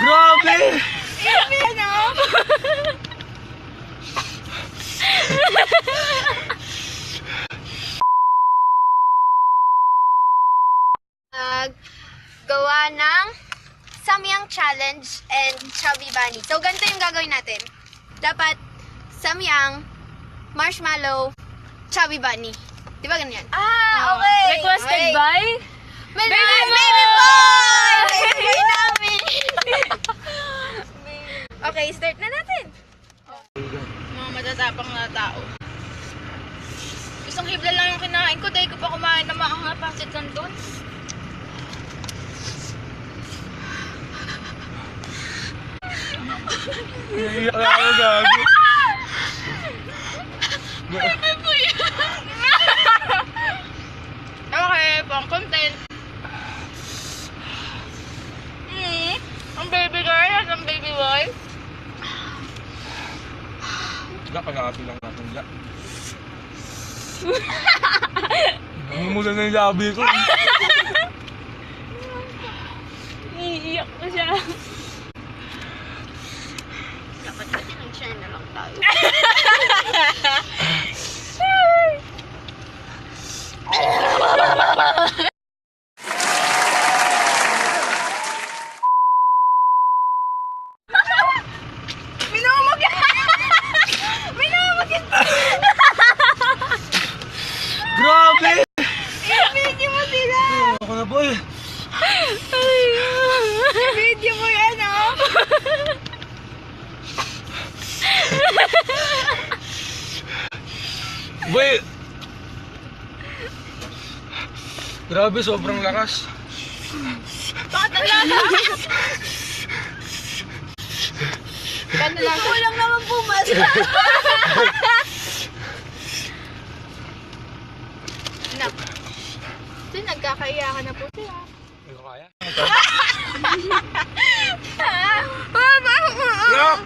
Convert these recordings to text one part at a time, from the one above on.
Grabe! Gawa ng Samyang Challenge and Chubby Bunny. So, ganito yung gagawin natin. Dapat Samyang, Marshmallow, Chubby Bunny. Di ba ganyan? Okay. Requested by? Baby Boy! Baby Boy namin! Okay, start na natin. Mga matatapang na tao. Isang hibla lang yung kinain ko dahil ko pa kumain ng mga pancit canton. Iiyak na ako, gabi. Okay, pang content. Ang baby girl at ang baby boy. Pag-aapi lang natin dyan. Namumulan na yung labi ko. Iiyak ko siya. Dapat natin ang share na lang tayo. Grabe! Video mo sila! Ako na, boy. Video mo yan, oh! Boy! Grabe, sobrang lakas. Ikaw lang naman pumasok. Nak. So, nagkakaya ka na po siya. Hindi ko kaya. Yak!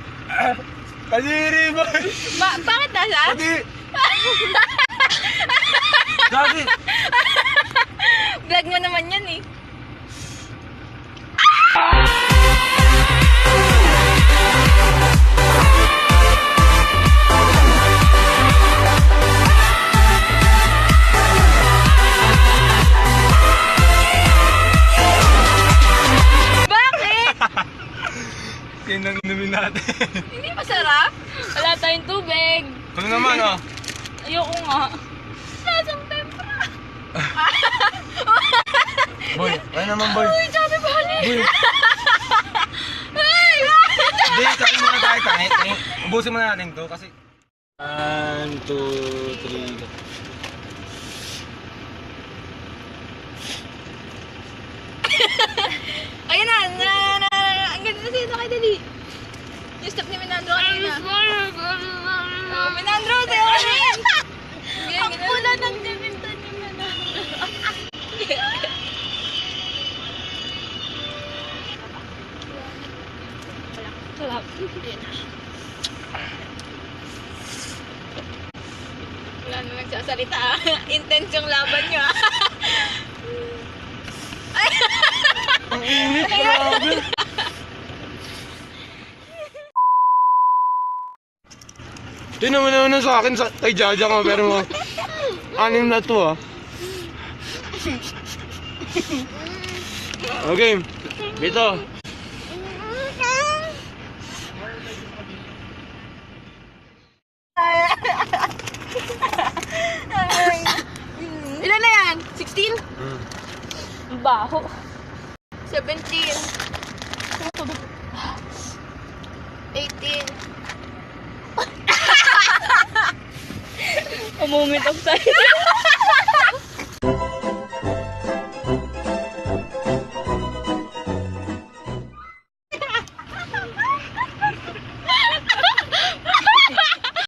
Kadiri, boy! Bakit nasa? Kadi! Kadi! Vlog mo naman yan eh. Yan ang inumin natin. Hindi masarap. Wala tayong tubig. Ito naman, oh. Ayoko nga. Lasang tempra. Boy, kaya naman, boy. Uy, sabi ba hali? Boy. Hindi, kain muna tayo. Ubusin muna natin to kasi... 1, 2, 3... Ayun na. Ang ganda na sino kay Dali. Yung step ni Minandro kanina. Oh, Minandro, tayo ka na yan. Ang pula ng diminta ni Minandro. Sarap. Wala na nagsasalita. Intense yung laban nyo. Ang init, grabe. Ito naman sa akin, kay Jaja ka, pero 6 na to, ah. Okay, dito. Ilan na yan? 16? Ang baho. 17. 18. A moment of silence.